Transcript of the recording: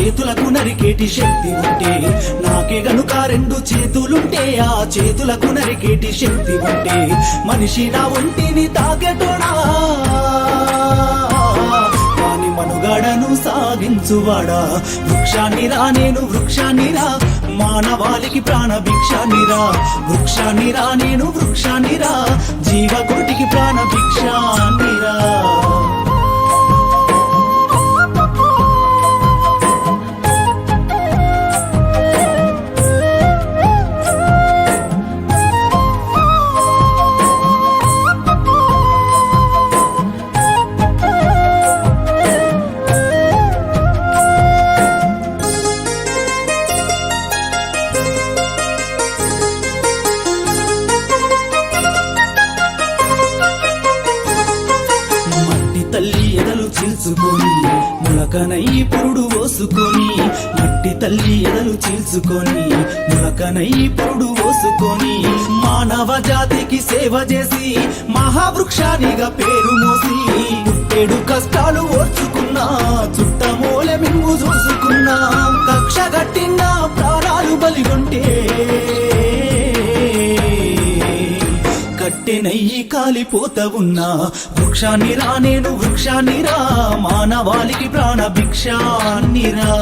చేతులకు నరికేటి శక్తి ఉంటే, నాకే గనుక రెండు చేతులుంటే ఆ చేతులకు నరికేటి శక్తి ఉంటే, మనిషి నా ఒంటిని తాకెటోడా వాని మనుగడను సాగించువాడా. వృక్షాన్నిరా నేను వృక్షాన్నిరా, మానవాళికి ప్రాణ భిక్షాన్నిరా. వృక్షాన్నిరా నేను వృక్షాన్నిరా, జీవకోటికి ప్రాణ భిక్షాన్నిరా. తల్లి ఎదలు చీల్చుకొని ములకనై పురుడు పోసుకొని, మట్టి తల్లి ఎదలు చీల్చుకొని ములకనై పురుడు పోసుకొని, మానవ జాతికి సేవ చేసి మహావృక్షానిగా పేరు మోసి, పుట్టేడు కష్టాలు ఓర్చుకున్నా చుట్టమూలె మింగు చూసుకున్నా, కక్ష కట్టిన ప్రాణాలు బలిగొంటే కట్టెనయ్యి కాలిపోత ఉన్నా. వృక్షాన్నిరా నేను వృక్షాన్నిరా, మానవాళికి ప్రాణ భిక్షాన్నిరా.